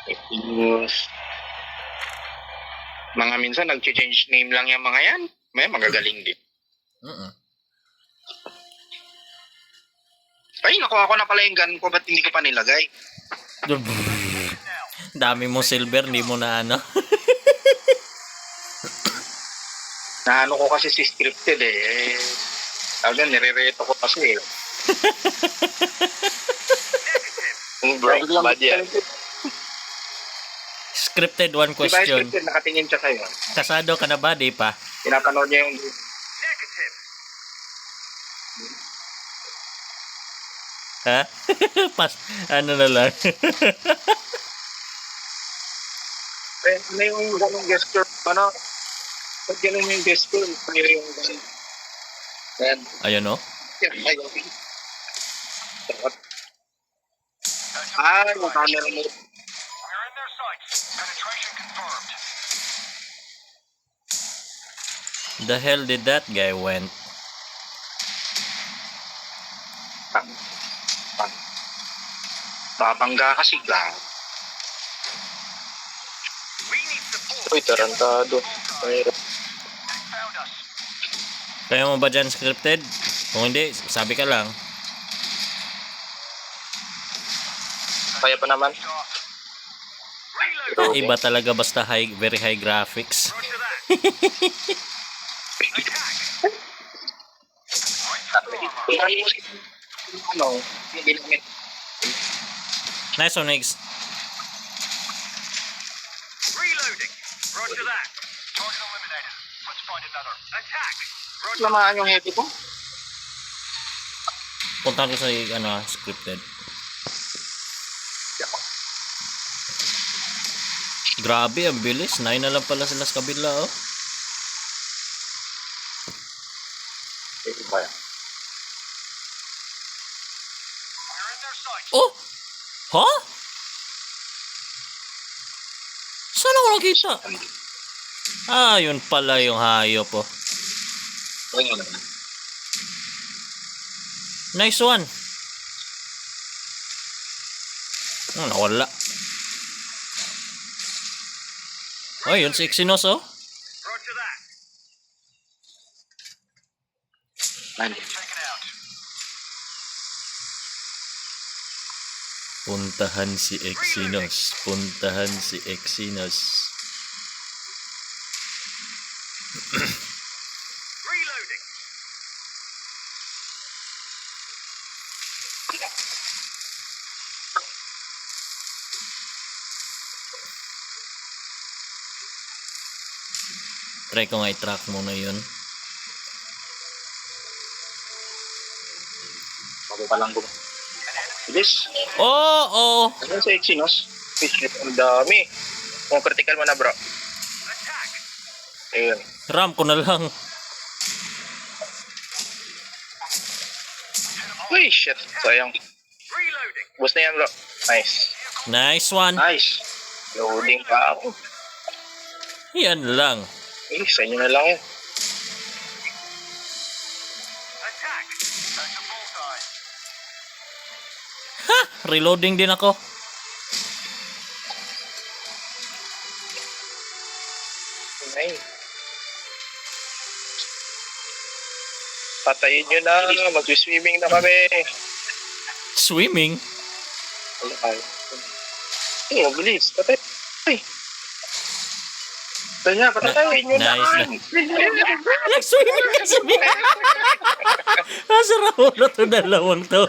Tapos, mga minsan nag-change name lang yung mga yan. May magagaling din. Ay, nakuha ko na pala yung gun ko. Ba't hindi ko pa nilagay? Dami mo silver, hindi mo na ano. Naano ko kasi si scripted eh. Sabi yan, nire-reto ko kasi eh. Bro, bad yan. Scripted one Di ba yung question. scripted, nakatingin siya sa'yo. Kasado ka na ba, di pa? Pinapanood niya yung... Ha? Pas, ano na lang. Eh, ano yung ganong gesture? Ano? Ba't ganun yung gesture? Ano yung ganun? Yan. Ayun o. Yan. Ayun. Ah, yung camera mo. The hell did that guy went? Babangga kasi lang. Uy, tarantado. Mahirap. Kaya mo ba dyan scripted? Kung hindi, sabi ka lang. Kaya pa naman. Iba talaga basta very high graphics. Ano? Ginamit. Nice one, Nix. Reloading. Roger that. Target eliminated. Let's find another. Attack. Roger. Lamaan yung heavy ko. Punta ko sa ano, scripted. Grabe, ang bilis. 9 na lang pala sila sa kabila, oh. Heavy ba yan? We're in their sights. Oh! Ha? Saan ako nakita? Ah, yun pala yung hayop, oh. Ayun. Nice one. Nawala. Oh, yun si Exynos, oh. Roger that. Ayun. Taken out. Puntahan si Exynos. Puntahan si Exynos. Reloading. Try ko nga i-track muna yun. Bago pa lang gumawa. Bilis. Oh, oh. Ano sa Exynos? Shit, ang dami. Kung critical mo na bro. Attack. Ayun. Ram ko na lang. Uy, shit. Sayang. Reloading. Bus na yan bro. Nice. Nice one. Nice. Loading pa ako. Yan lang. Eh, sa inyo na lang yun. Attack. Time to bullseye. Ha! Reloading din ako. Nice. Patayin nyo na. Mag-swimming na kami. Swimming? Ay. Eh, mabilis. Patay. Ay. Tanya, patayin nyo na. Nice. Nag-swimming kasi niya. Nasara ko na ito dalawang to.